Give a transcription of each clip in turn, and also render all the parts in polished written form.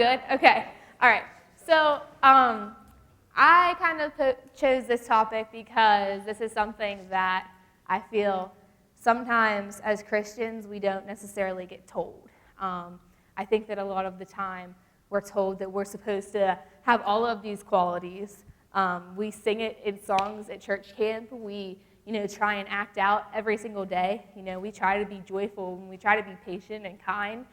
Good? Okay. All right. So I kind of chose this topic because this is something that I feel sometimes as Christians we don't necessarily get told. I think that a lot of the time we're told that we're supposed to have all of these qualities. We sing it in songs at church camp. We try and act out every single day. We try to be joyful and we try to be patient and kind.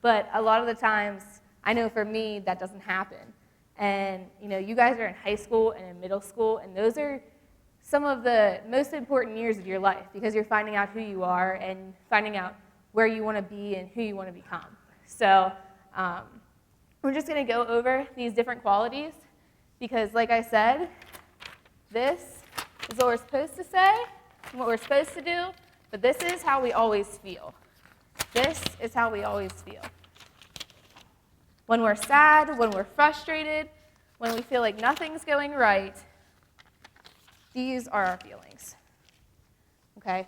But a lot of the times, I know for me, that doesn't happen. And, you guys are in high school and in middle school, and those are some of the most important years of your life because you're finding out who you are and finding out where you want to be and who you want to become. So we're just going to go over these different qualities because, like I said, this is what we're supposed to say and what we're supposed to do, but this is how we always feel. This is how we always feel. When we're sad, when we're frustrated, when we feel like nothing's going right, these are our feelings. Okay?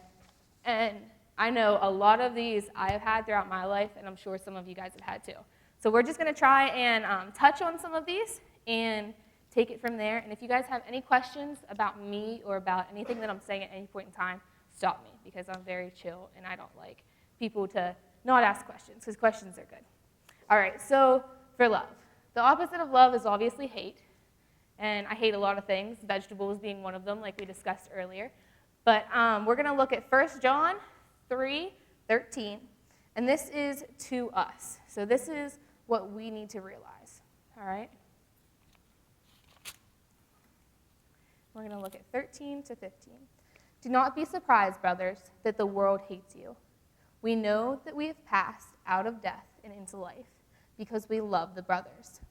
And I know a lot of these I have had throughout my life, and I'm sure some of you guys have had too. So we're just going to try and touch on some of these and take it from there. And if you guys have any questions about me or about anything that I'm saying at any point in time, stop me because I'm very chill and I don't like people to not ask questions because questions are good. All right, so for love. The opposite of love is obviously hate. And I hate a lot of things, vegetables being one of them, like we discussed earlier. But we're going to look at 1 John 3:13. And this is to us. So this is what we need to realize. All right? We're going to look at 13 to 15. Do not be surprised, brothers, that the world hates you. We know that we have passed out of death and into life because we love the brothers.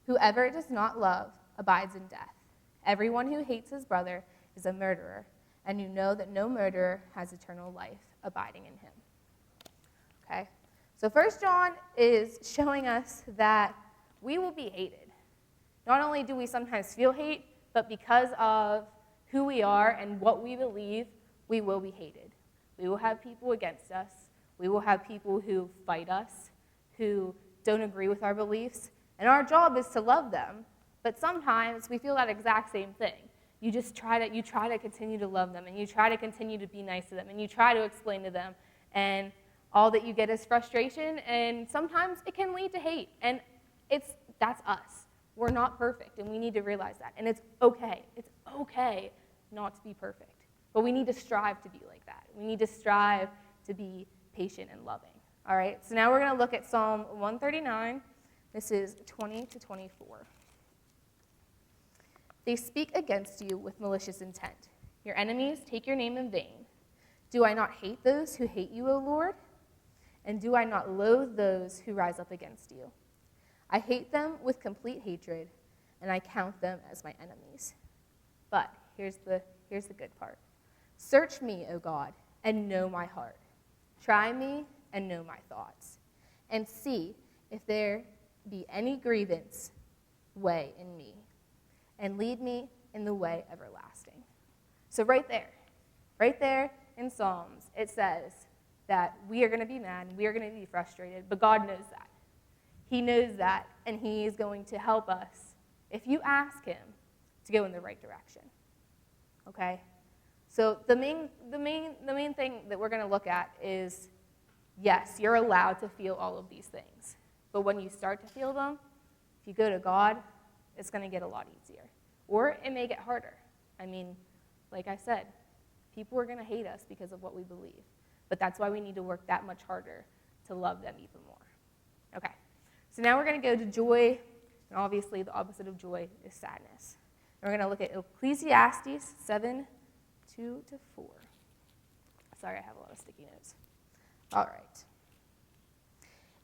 Whoever does not love abides in death. Everyone who hates his brother is a murderer, and you know that no murderer has eternal life abiding in him. Okay? So 1 John is showing us that we will be hated. Not only do we sometimes feel hate, but because of who we are and what we believe, we will be hated. We will have people against us. We will have people who fight us, who don't agree with our beliefs. And our job is to love them. But sometimes we feel that exact same thing. You try to continue to love them, and you try to continue to be nice to them, and you try to explain to them, and all that you get is frustration, and sometimes it can lead to hate. And that's us. We're not perfect, and we need to realize that. And it's okay. It's okay not to be perfect. But we need to strive to be like that. We need to strive to be patient and loving. All right, so now we're going to look at Psalm 139. This is 20 to 24. They speak against you with malicious intent. Your enemies take your name in vain. Do I not hate those who hate you, O Lord? And do I not loathe those who rise up against you? I hate them with complete hatred, and I count them as my enemies. But here's the good part. Search me, O God, and know my heart. Try me and know my thoughts, and see if there be any grievance way in me, and lead me in the way everlasting. So right there in Psalms, it says that we are going to be mad, and we are going to be frustrated, but God knows that. He knows that, and he is going to help us if you ask him to go in the right direction. Okay? So the main thing that we're going to look at is, yes, you're allowed to feel all of these things. But when you start to feel them, if you go to God, it's going to get a lot easier. Or it may get harder. I mean, like I said, people are going to hate us because of what we believe. But that's why we need to work that much harder to love them even more. Okay, so now we're going to go to joy, and obviously the opposite of joy is sadness. And we're going to look at Ecclesiastes 7, 2 to 4. Sorry, I have a lot of sticky notes. All right.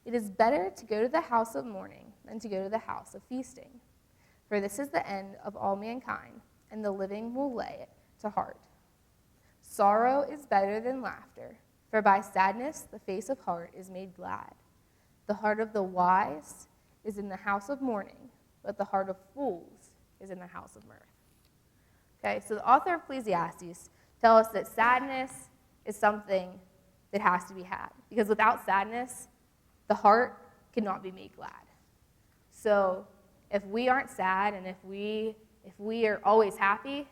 It is better to go to the house of mourning than to go to the house of feasting. For this is the end of all mankind, and the living will lay it to heart. Sorrow is better than laughter, for by sadness the face of heart is made glad. The heart of the wise is in the house of mourning, but the heart of fools is in the house of mirth. Okay, so the author of Ecclesiastes tells us that sadness is something that has to be had, because without sadness, the heart cannot be made glad. So if we aren't sad and if we are always happy,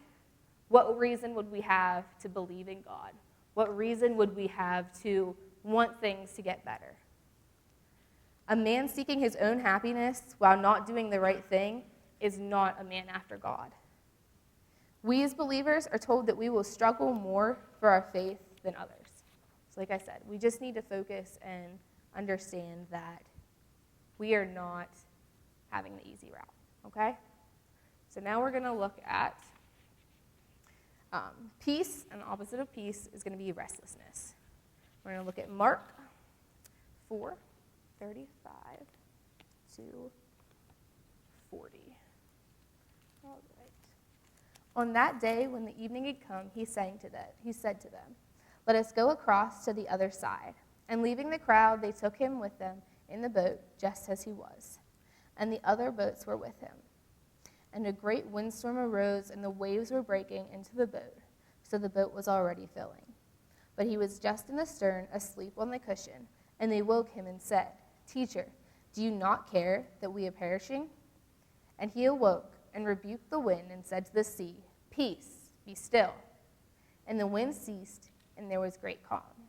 what reason would we have to believe in God? What reason would we have to want things to get better? A man seeking his own happiness while not doing the right thing is not a man after God. We as believers are told that we will struggle more for our faith than others. So like I said, we just need to focus and understand that we are not having the easy route, okay? So now we're going to look at peace, and the opposite of peace is going to be restlessness. We're going to look at Mark 4:35 to 40. All right. On that day, when the evening had come, he said to them, "Let us go across to the other side." And leaving the crowd, they took him with them in the boat, just as he was. And the other boats were with him. And a great windstorm arose, and the waves were breaking into the boat, so the boat was already filling. But he was just in the stern, asleep on the cushion. And they woke him and said, "Teacher, do you not care that we are perishing?" And he awoke and rebuked the wind and said to the sea, "Peace, be still." And the wind ceased, and there was great calm.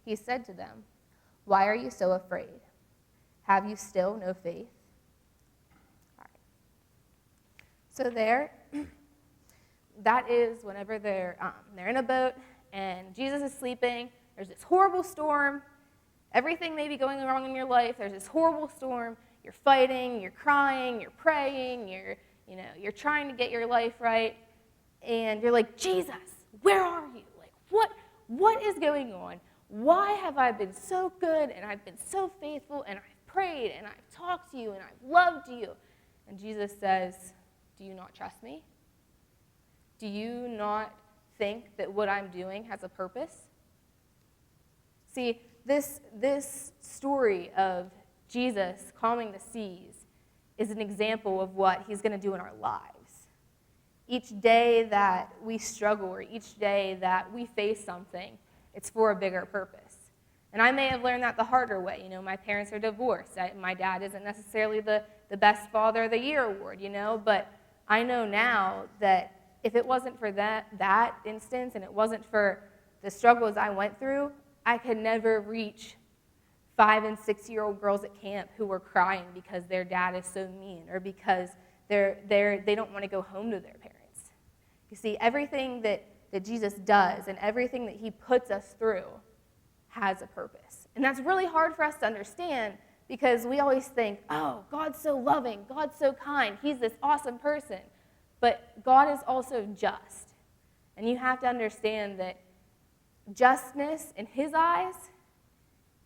He said to them, "Why are you so afraid? Have you still no faith?" All right. So that is whenever they're in a boat and Jesus is sleeping. There's this horrible storm. Everything may be going wrong in your life. There's this horrible storm. You're fighting. You're crying. You're praying. You're trying to get your life right, and you're like, "Jesus, where are you? Like, what is going on? Why have I been so good and I've been so faithful and I've prayed and I've talked to you and I've loved you?" And Jesus says, "Do you not trust me? Do you not think that what I'm doing has a purpose?" See, this story of Jesus calming the seas is an example of what he's going to do in our lives. Each day that we struggle or each day that we face something, it's for a bigger purpose. And I may have learned that the harder way. My parents are divorced. My dad isn't necessarily the best father of the year award, but I know now that if it wasn't for that instance and it wasn't for the struggles I went through, I could never reach 5- and 6-year-old girls at camp who were crying because their dad is so mean or because they don't want to go home to their parents. You see, everything that Jesus does and everything that he puts us through has a purpose. And that's really hard for us to understand because we always think, "Oh, God's so loving, God's so kind, he's this awesome person." But God is also just. And you have to understand that justness in his eyes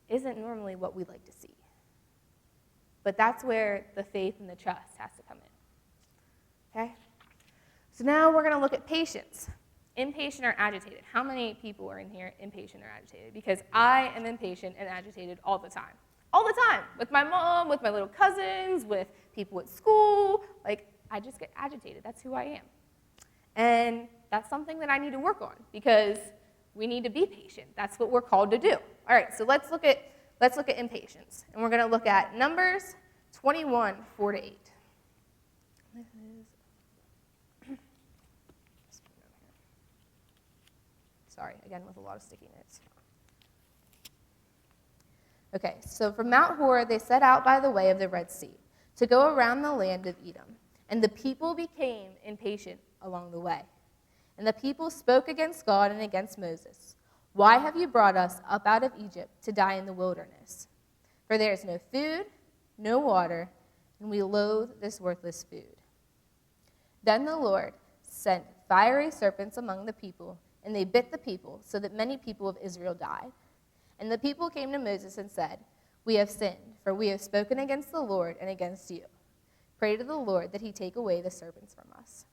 isn't normally what we like to see. But that's where the faith and the trust has to come in. Okay? So now we're going to look at patience. Impatient or agitated. How many people are in here impatient or agitated? Because I am impatient and agitated all the time. All the time. With my mom, with my little cousins, with people at school. I just get agitated. That's who I am. And that's something that I need to work on because we need to be patient. That's what we're called to do. All right, so let's look at impatience. And we're going to look at Numbers 21, 4-8. Sorry, again, with a lot of sticky notes. Okay, so from Mount Hor, they set out by the way of the Red Sea to go around the land of Edom. And the people became impatient along the way. And the people spoke against God and against Moses. "Why have you brought us up out of Egypt to die in the wilderness? For there is no food, no water, and we loathe this worthless food." Then the Lord sent fiery serpents among the people, and they bit the people, so that many people of Israel died. And the people came to Moses and said, "We have sinned, for we have spoken against the Lord and against you. Pray to the Lord that he take away the serpents from us."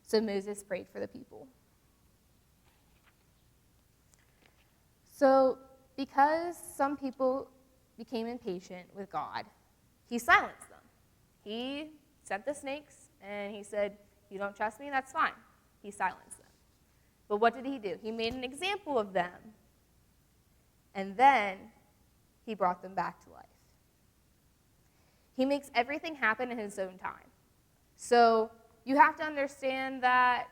So Moses prayed for the people. So because some people became impatient with God, he silenced them. He sent the snakes, and he said, "You don't trust me? That's fine." He silenced them. But what did he do? He made an example of them, and then he brought them back to life. He makes everything happen in his own time. So you have to understand that,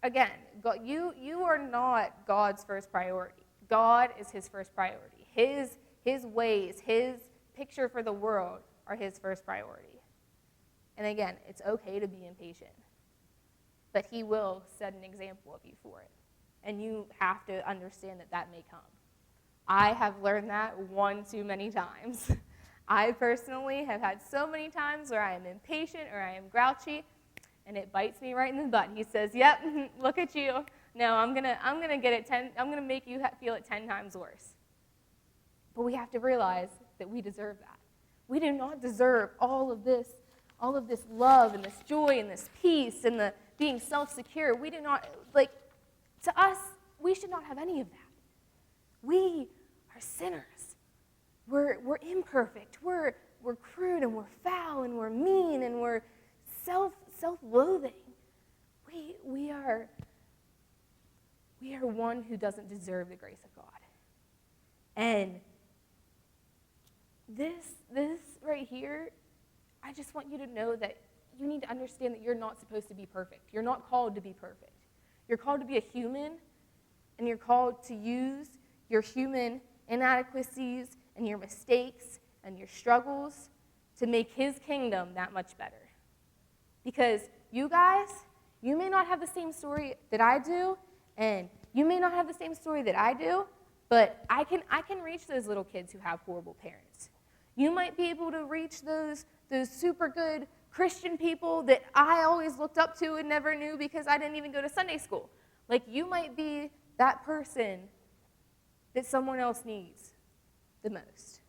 again, God, you are not God's first priority. God is his first priority. His ways, his picture for the world are his first priority. And again, it's okay to be impatient. But he will set an example of you for it. And you have to understand that that may come. I have learned that one too many times. I personally have had so many times where I am impatient or I am grouchy, and it bites me right in the butt. He says, "Yep, look at you. No, I'm gonna get it 10. I'm gonna make you feel it 10 times worse." But we have to realize that we deserve that. We do not deserve all of this love and this joy and this peace and the being self-secure. We do not, to us, we should not have any of that. We are sinners. We're imperfect. We're crude and we're foul and we're mean and we're self-loathing. We are one who doesn't deserve the grace of God. And this right here, I just want you to know that you need to understand that you're not supposed to be perfect. You're not called to be perfect. You're called to be a human, and you're called to use your human inadequacies and your mistakes and your struggles to make his kingdom that much better. Because you guys, you may not have the same story that I do, and you may not have the same story that I do, but I can reach those little kids who have horrible parents. You might be able to reach those super good Christian people that I always looked up to and never knew because I didn't even go to Sunday school. You might be that person that someone else needs the most.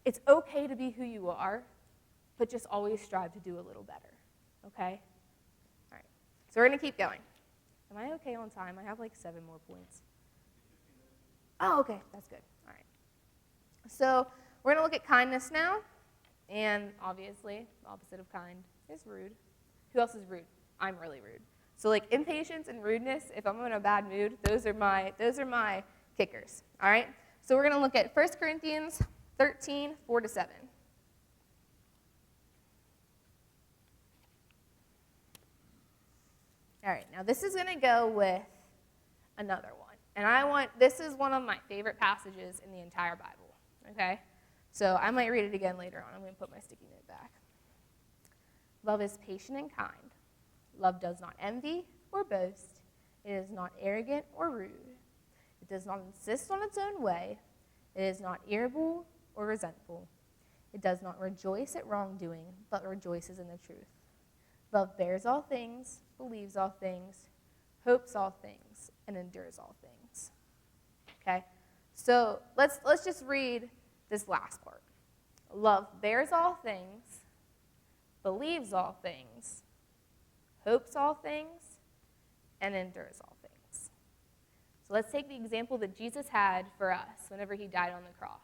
It's okay to be who you are, but just always strive to do a little better, okay? All right, so we're going to keep going. Am I okay on time? I have 7 more points. Oh, okay, that's good. All right. So we're going to look at kindness now. And obviously, the opposite of kind is rude. Who else is rude? I'm really rude. So impatience and rudeness, if I'm in a bad mood, those are my kickers. All right? So we're going to look at 1 Corinthians 13, 4-7. All right, now this is going to go with another one. And this is one of my favorite passages in the entire Bible. Okay? So I might read it again later on. I'm going to put my sticky note back. Love is patient and kind. Love does not envy or boast. It is not arrogant or rude. It does not insist on its own way. It is not irritable or resentful. It does not rejoice at wrongdoing, but rejoices in the truth. Love bears all things, believes all things, hopes all things, and endures all things. Okay? So let's just read this last part. Love bears all things, believes all things, hopes all things, and endures all things. So let's take the example that Jesus had for us whenever he died on the cross.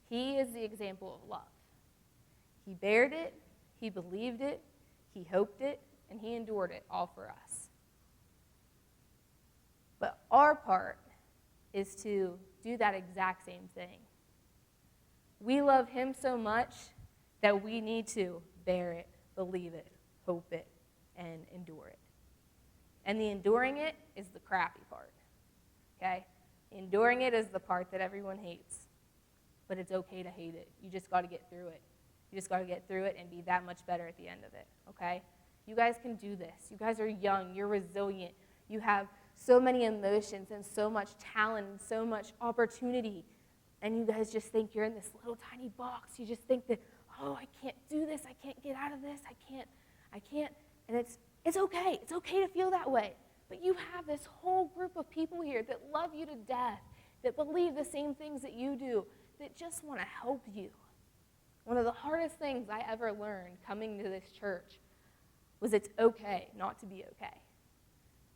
He is the example of love. He bared it, he believed it, he hoped it, and he endured it all for us. But our part is to do that exact same thing. We love him so much that we need to bear it, believe it, hope it, and endure it. And the enduring it is the crappy part, okay? Enduring it is the part that everyone hates. But it's okay to hate it. You just got to get through it. You just got to get through it and be that much better at the end of it, okay? You guys can do this. You guys are young. You're resilient. You have so many emotions and so much talent and so much opportunity. And you guys just think you're in this little tiny box. You just think that, oh, I can't do this. I can't get out of this. I can't. And it's okay. It's okay to feel that way. But you have this whole group of people here that love you to death, that believe the same things that you do, that just want to help you. One of the hardest things I ever learned coming to this church was it's okay not to be okay.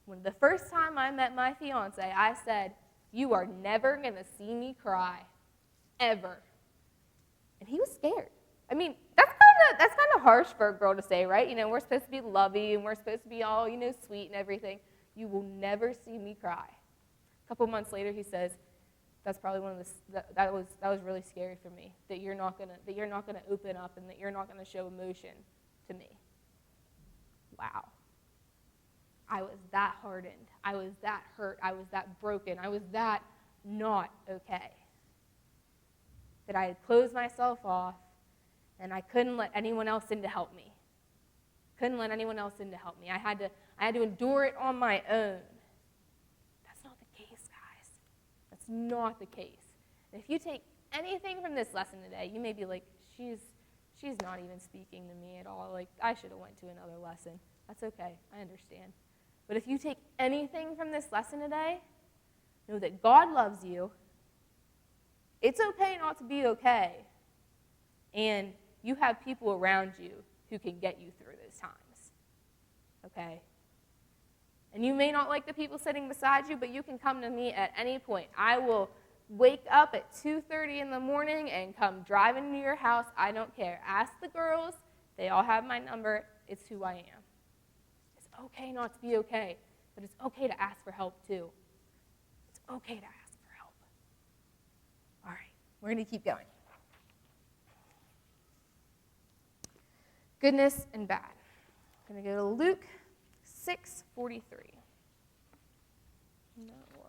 When the first time I met my fiance, I said, "You are never going to see me cry, ever." And he was scared. I mean, that's kind of harsh for a girl to say, right? You know, we're supposed to be lovey and we're supposed to be all, sweet and everything. "You will never see me cry." A couple months later, he says, That's probably one of the that was really scary for me, that you're not gonna open up and that you're not gonna show emotion to me. Wow. I was that hardened. I was that hurt. I was that broken. I was that not okay. That I had closed myself off and I couldn't let anyone else in to help me. Couldn't let anyone else in to help me. I had to endure it on my own. That's not the case, guys. That's not the case. And if you take anything from this lesson today, you may be like, she's not even speaking to me at all. Like, I should have went to another lesson. That's okay. I understand. But if you take anything from this lesson today, know that God loves you. It's okay not to be okay. And you have people around you who can get you through those times. Okay? And you may not like the people sitting beside you, but you can come to me at any point. I will wake up at 2:30 in the morning and come driving to your house. I don't care. Ask the girls. They all have my number. It's who I am. It's okay not to be okay, but it's okay to ask for help too. It's okay to ask for help. All right, we're going to keep going. Goodness and bad. I'm going to go to Luke 6:43. And that was...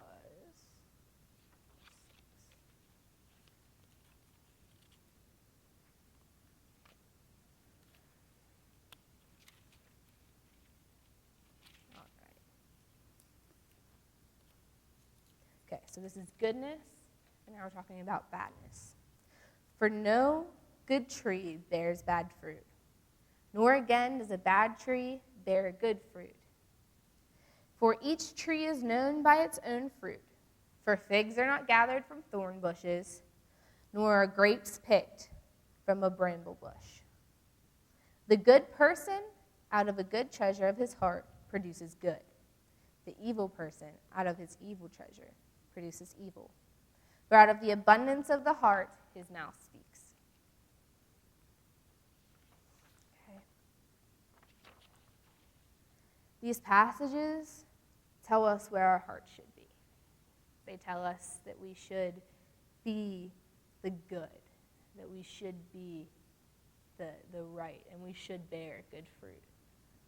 All right. Okay, so this is goodness, and now we're talking about badness. For no good tree bears bad fruit, nor again does a bad tree bear good fruit. For each tree is known by its own fruit. For figs are not gathered from thorn bushes, nor are grapes picked from a bramble bush. The good person out of a good treasure of his heart produces good. The evil person out of his evil treasure produces evil. For out of the abundance of the heart his mouth speaks. These passages tell us where our hearts should be. They tell us that we should be the good, that we should be the right, and we should bear good fruit.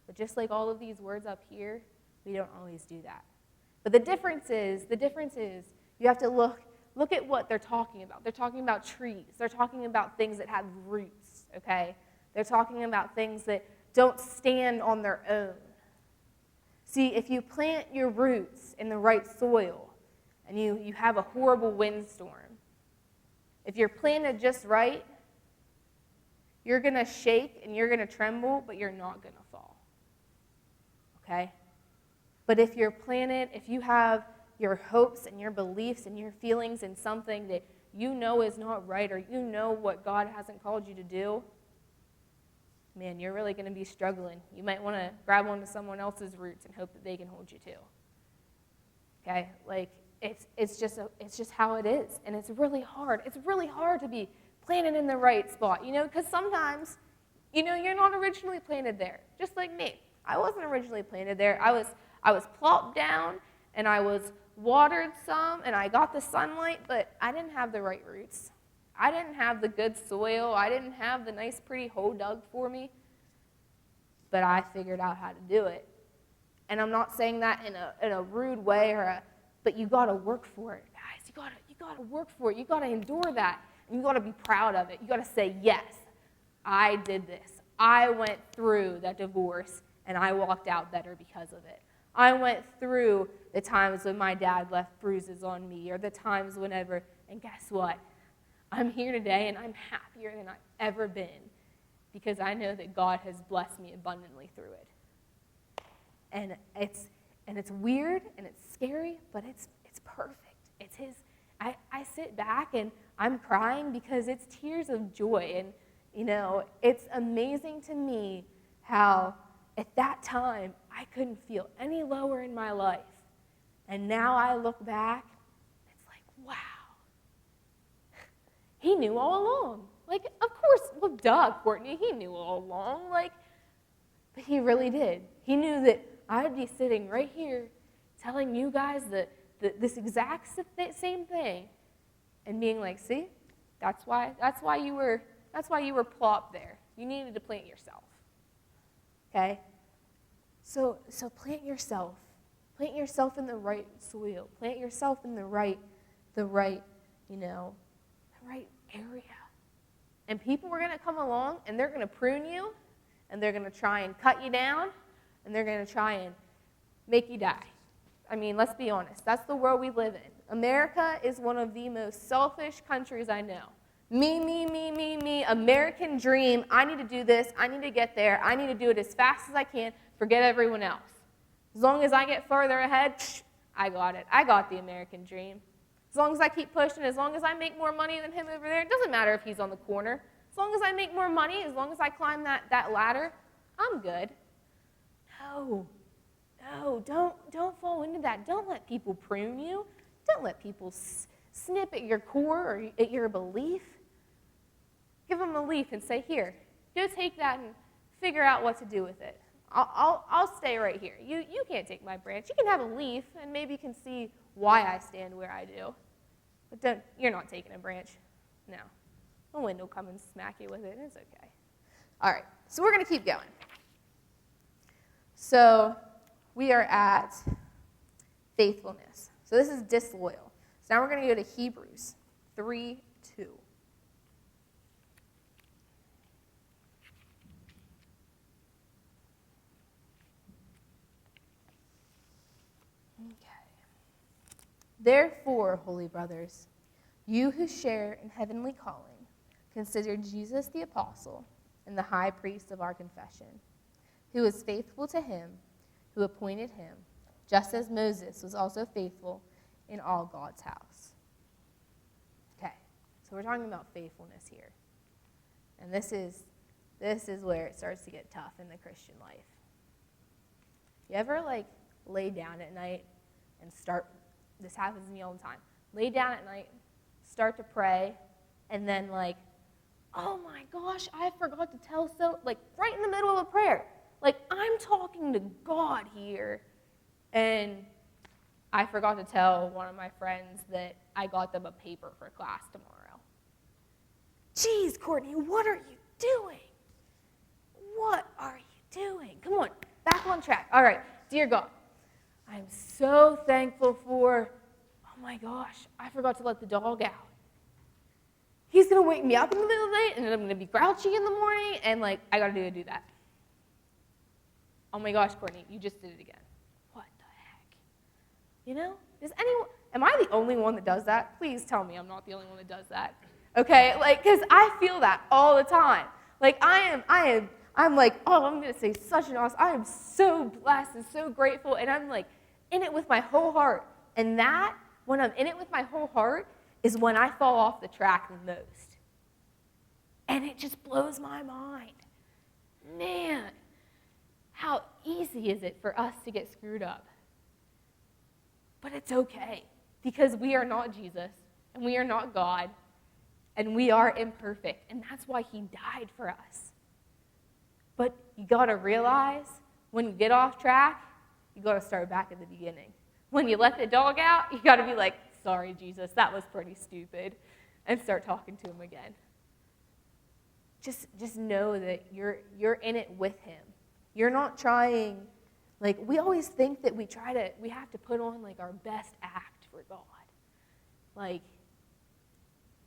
But just like all of these words up here, we don't always do that. But the difference is you have to look at what they're talking about. They're talking about trees. They're talking about things that have roots, okay? They're talking about things that don't stand on their own. See, if you plant your roots in the right soil and you have a horrible windstorm, if you're planted just right, you're going to shake and you're going to tremble, but you're not going to fall. Okay? But if you're planted, if you have your hopes and your beliefs and your feelings in something that you know is not right, or you know what God hasn't called you to do, man, you're really going to be struggling. You might want to grab onto someone else's roots and hope that they can hold you too. Okay? Like, it's just how it is. And it's really hard. It's really hard to be planted in the right spot, because sometimes, you're not originally planted there. Just like me. I wasn't originally planted there. I was plopped down, and I was watered some, and I got the sunlight, but I didn't have the right roots. I didn't have the good soil. I didn't have the nice, pretty hole dug for me. But I figured out how to do it. And I'm not saying that in a rude way, but you got to work for it, guys. You got to work for it. You got to endure that. And you got to be proud of it. You got to say, yes, I did this. I went through that divorce, and I walked out better because of it. I went through the times when my dad left bruises on me, or the times whenever, and guess what? I'm here today, and I'm happier than I've ever been because I know that God has blessed me abundantly through it. And it's weird, and it's scary, but it's perfect. It's His. I sit back, and I'm crying because it's tears of joy. And, it's amazing to me how at that time I couldn't feel any lower in my life. And now I look back, it's like, wow. He knew all along. Like, of course, well, duh, Courtney, he knew all along. But he really did. He knew that I'd be sitting right here telling you guys this exact same thing. and being like, see, that's why you were plopped there. You needed to plant yourself. Okay? So plant yourself. Plant yourself in the right soil. Plant yourself in the right area. And people are going to come along, and they're going to prune you, and they're going to try and cut you down, and they're going to try and make you die. I mean, let's be honest. That's the world we live in. America is one of the most selfish countries I know. Me, American dream. I need to do this. I need to get there. I need to do it as fast as I can. Forget everyone else. As long as I get further ahead, I got it. I got the American dream. As long as I keep pushing, as long as I make more money than him over there, it doesn't matter if he's on the corner. As long as I make more money, as long as I climb that ladder, I'm good. No, don't fall into that. Don't let people prune you. Don't let people snip at your core or at your belief. Give them a leaf and say, here, go take that and figure out what to do with it. I'll stay right here. You can't take my branch. You can have a leaf, and maybe you can see why I stand where I do. But you're not taking a branch. No. The wind will come and smack you with it. It's okay. All right, so we're going to keep going. So we are at faithfulness. So this is disloyal. So now we're going to go to Hebrews 3:2. Therefore, holy brothers, you who share in heavenly calling, consider Jesus the apostle and the high priest of our confession, who was faithful to him who appointed him, just as Moses was also faithful in all God's house. Okay, so we're talking about faithfulness here. And this is where it starts to get tough in the Christian life. You ever lay down at night and this happens to me all the time. Lay down at night, start to pray, and then oh my gosh, I forgot to tell right in the middle of a prayer. I'm talking to God here, and I forgot to tell one of my friends that I got them a paper for class tomorrow. Jeez, Courtney, what are you doing? What are you doing? Come on, back on track. All right, dear God, I'm so thankful for, oh my gosh, I forgot to let the dog out. He's going to wake me up in the middle of the night, and then I'm going to be grouchy in the morning, and I got to do that. Oh my gosh, Courtney, you just did it again. What the heck? Am I the only one that does that? Please tell me I'm not the only one that does that. Okay, because I feel that all the time. I'm I'm going to say such an awesome, I am so blessed and so grateful, and I'm in it with my whole heart. And that, when I'm in it with my whole heart, is when I fall off the track the most. And it just blows my mind. Man, how easy is it for us to get screwed up? But it's okay, because we are not Jesus, and we are not God, and we are imperfect, and that's why he died for us. But you got to realize, when you get off track, you got to start back at the beginning. When you let the dog out, you got to be like, sorry, Jesus, that was pretty stupid, and start talking to him again. Just know that you're in it with him. You're not trying, we always think that we have to put on our best act for God.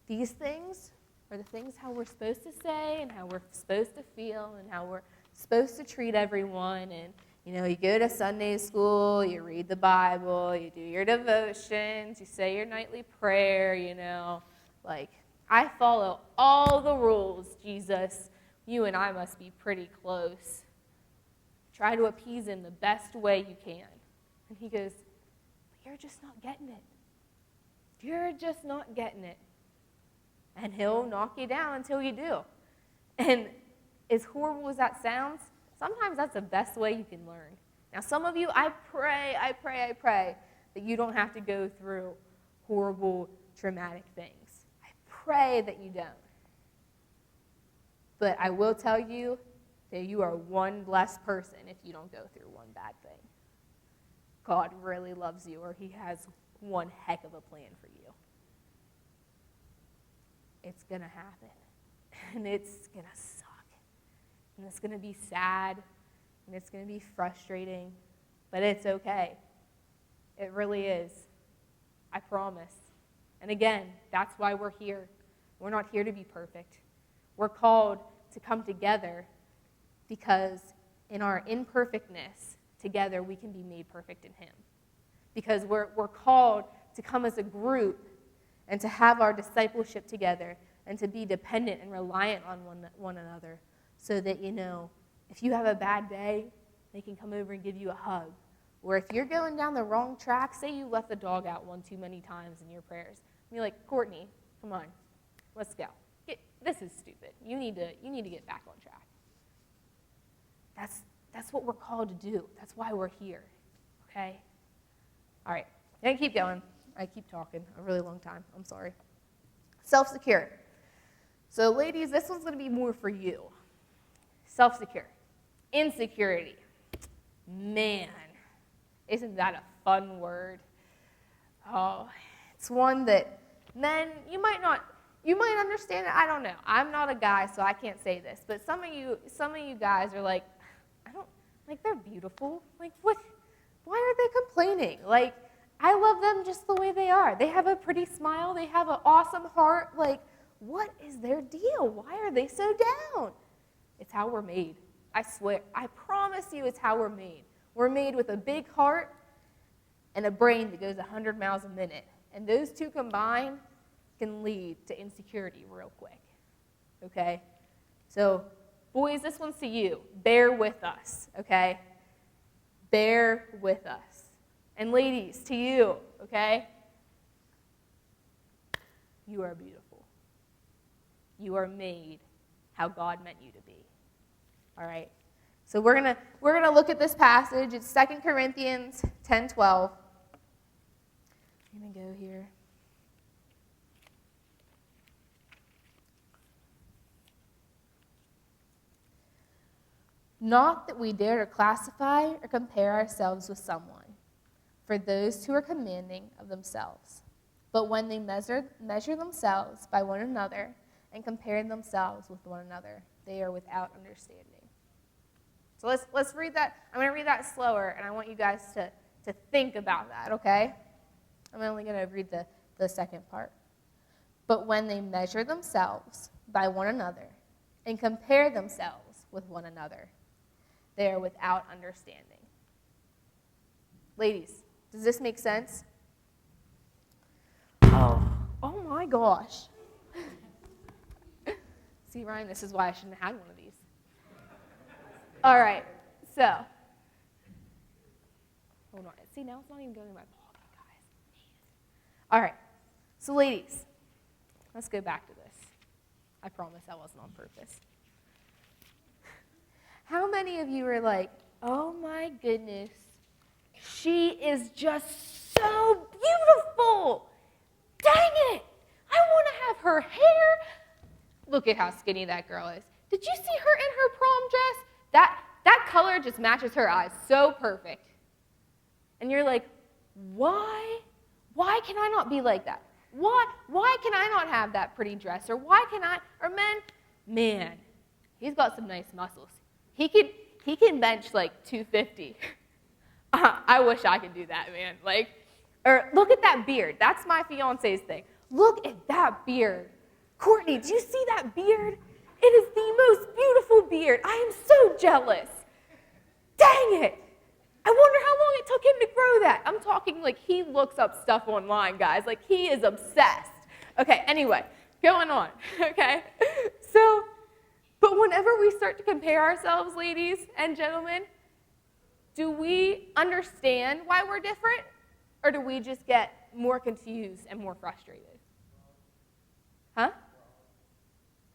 These things are the things how we're supposed to say and how we're supposed to feel and how we're supposed to treat everyone. And, you go to Sunday school, you read the Bible, you do your devotions, you say your nightly prayer, I follow all the rules, Jesus. You and I must be pretty close. Try to appease him the best way you can. And he goes, but you're just not getting it. You're just not getting it. And he'll knock you down until you do. And as horrible as that sounds, sometimes that's the best way you can learn. Now, some of you, I pray that you don't have to go through horrible, traumatic things. I pray that you don't. But I will tell you that you are one blessed person if you don't go through one bad thing. God really loves you, or he has one heck of a plan for you. it's going to happen. And it's going to suck. And it's going to be sad. And it's going to be frustrating. But it's okay. It really is. I promise. And again, that's why we're here. We're not here to be perfect. We're called to come together because in our imperfectness, together we can be made perfect in him. Because we're called to come as a group and to have our discipleship together and to be dependent and reliant on one another so that, if you have a bad day, they can come over and give you a hug. Or if you're going down the wrong track, say you left the dog out one too many times in your prayers, and you're like, Courtney, come on, let's go. This is stupid. You need to get back on track. That's what we're called to do. That's why we're here. Okay? All right. I'm going to keep going. I keep talking a really long time. I'm sorry. Self-secure. So, ladies, this one's going to be more for you. Self-secure. Insecurity. Man, isn't that a fun word? Oh, it's one that men, you might understand it. I don't know. I'm not a guy, so I can't say this. But some of you guys are like, they're beautiful. Like, what? Why are they complaining? Like, I love them just the way they are. They have a pretty smile. They have an awesome heart. Like, what is their deal? Why are they so down? It's how we're made. I swear. I promise you it's how we're made. We're made with a big heart and a brain that goes 100 miles a minute. And those two combined can lead to insecurity real quick. Okay? So, boys, this one's to you. Bear with us, okay? Bear with us. And ladies, to you, okay? You are beautiful. You are made how God meant you to be. All right? So we're gonna look at this passage. It's 2 Corinthians 10:12. I'm going to go here. Not that we dare to classify or compare ourselves with someone, for those who are commanding of themselves. But when they measure themselves by one another and compare themselves with one another, they are without understanding. So let's read that. I'm going to read that slower, and I want you guys to think about that, okay? I'm only going to read the second part. But when they measure themselves by one another and compare themselves with one another, they are without understanding. Ladies, does this make sense? Oh my gosh. See, Ryan, this is why I shouldn't have had one of these. All right, so. Hold on. See, now it's not even going in my pocket, guys. Man. All right, so ladies, let's go back to this. I promise that wasn't on purpose. How many of you are like, oh my goodness, she is just so beautiful. Dang it, I want to have her hair. Look at how skinny that girl is. Did you see her in her prom dress? That color just matches her eyes so perfect. And you're like, why? Why can I not be like that? Why can I not have that pretty dress? Or man, he's got some nice muscles. He can bench like 250. I wish I could do that, man. Or look at that beard. That's my fiance's thing. Look at that beard. Courtney, do you see that beard? It is the most beautiful beard. I am so jealous. Dang it. I wonder how long it took him to grow that. I'm talking like he looks up stuff online, guys. Like he is obsessed. Okay, anyway, going on, okay? So, but whenever we start to compare ourselves, ladies and gentlemen, do we understand why we're different? Or do we just get more confused and more frustrated? Huh?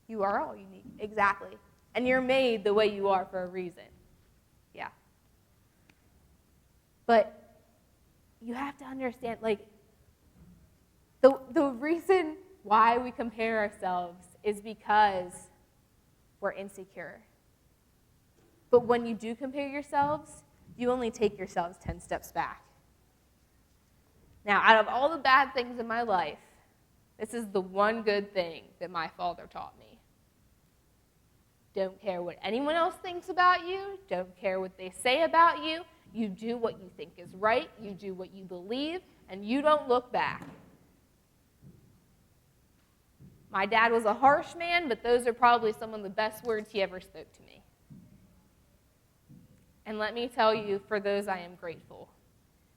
You are all unique, exactly. And you're made the way you are for a reason. Yeah. But you have to understand, the reason why we compare ourselves is because we're insecure. But when you do compare yourselves, you only take yourselves 10 steps back. Now, out of all the bad things in my life, This is the one good thing that my father taught me. Don't care what anyone else thinks about you. Don't care what they say about you. You do what you think is right. You do what you believe, and you don't look back. My dad was a harsh man, but those are probably some of the best words he ever spoke to me. And let me tell you, for those I am grateful.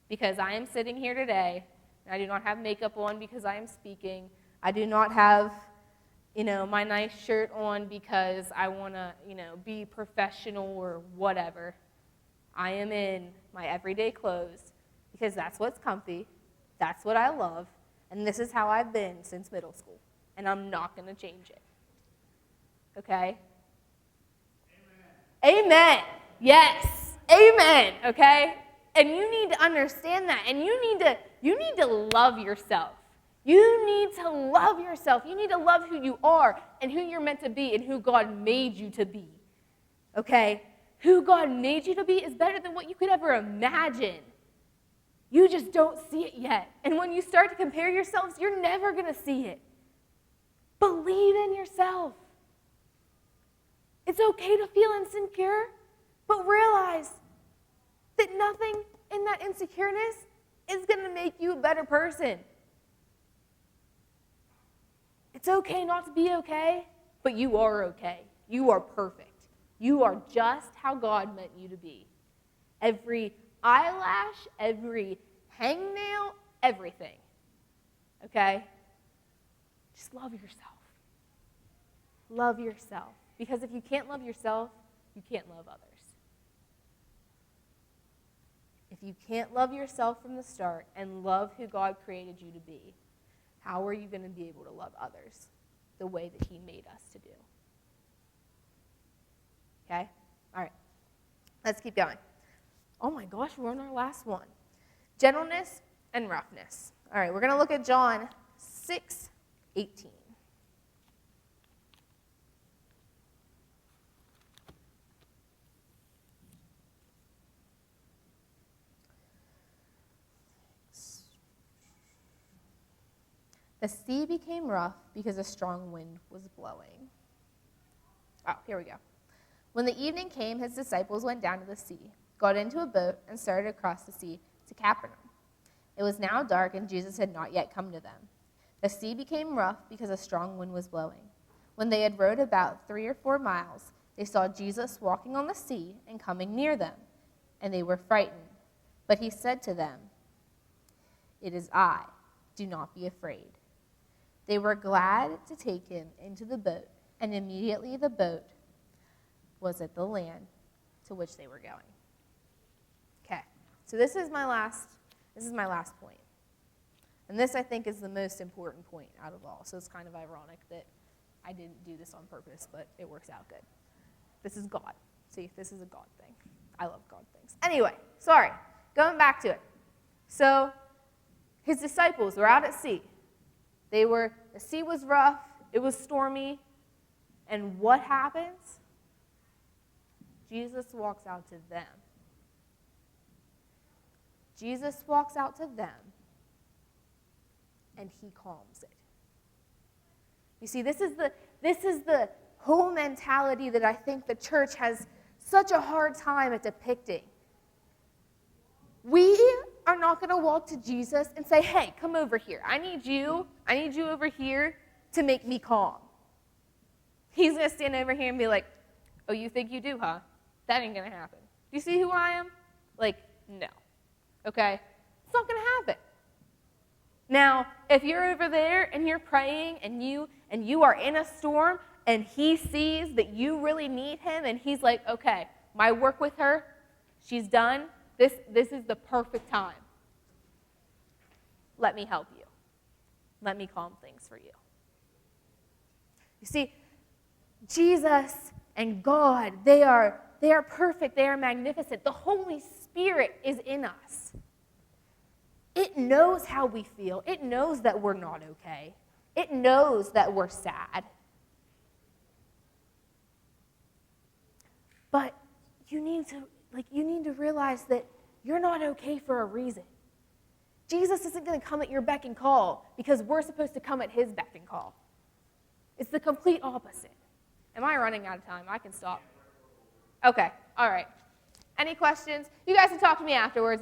Because I am sitting here today, and I do not have makeup on because I am speaking. I do not have, my nice shirt on because I want to, be professional or whatever. I am in my everyday clothes because that's what's comfy, that's what I love, and this is how I've been since middle school. And I'm not going to change it. Okay? Amen. Amen. Yes. Amen. Okay? And you need to understand that. And you need to love yourself. You need to love yourself. You need to love who you are and who you're meant to be and who God made you to be. Okay? Who God made you to be is better than what you could ever imagine. You just don't see it yet. And when you start to compare yourselves, you're never going to see it. Believe in yourself. It's okay to feel insecure, but realize that nothing in that insecureness is going to make you a better person. It's okay not to be okay, but you are okay. You are perfect. You are just how God meant you to be. Every eyelash, every hangnail, everything. Okay? Just love yourself. Love yourself. Because if you can't love yourself, you can't love others. If you can't love yourself from the start and love who God created you to be, how are you going to be able to love others the way that He made us to do? Okay? All right. Let's keep going. Oh my gosh, we're on our last one. Gentleness and roughness. All right, we're going to look at John 6:18. The sea became rough because a strong wind was blowing. Oh, here we go. When the evening came, his disciples went down to the sea, got into a boat, and started across the sea to Capernaum. It was now dark, and Jesus had not yet come to them. The sea became rough because a strong wind was blowing. When they had rowed about 3 or 4 miles, they saw Jesus walking on the sea and coming near them, and they were frightened. But he said to them, "It is I. Do not be afraid." They were glad to take him into the boat, and immediately the boat was at the land to which they were going. Okay, so this is my last point. And this, I think, is the most important point out of all. So it's kind of ironic that I didn't do this on purpose, but it works out good. This is God. See, this is a God thing. I love God things. Anyway, sorry, going back to it. So his disciples were out at sea. The sea was rough, it was stormy, and what happens? Jesus walks out to them. Jesus walks out to them, and he calms it. You see, this is the whole mentality that I think the church has such a hard time at depicting. We are not going to walk to Jesus and say, "Hey, come over here. I need you over here to make me calm." He's going to stand over here and be like, "Oh, you think you do, huh? That ain't going to happen. Do you see who I am?" No. Okay? It's not going to happen. Now, if you're over there and you're praying and you are in a storm and he sees that you really need him and he's like, "Okay, my work with her, she's done. This is the perfect time. Let me help you. Let me calm things for you." You see, Jesus and God, they are perfect. They are magnificent. The Holy Spirit is in us. It knows how we feel. It knows that we're not okay. It knows that we're sad. But you need to realize that you're not okay for a reason. Jesus isn't going to come at your beck and call because we're supposed to come at his beck and call. It's the complete opposite. Am I running out of time? I can stop. Okay, all right. Any questions? You guys can talk to me afterwards.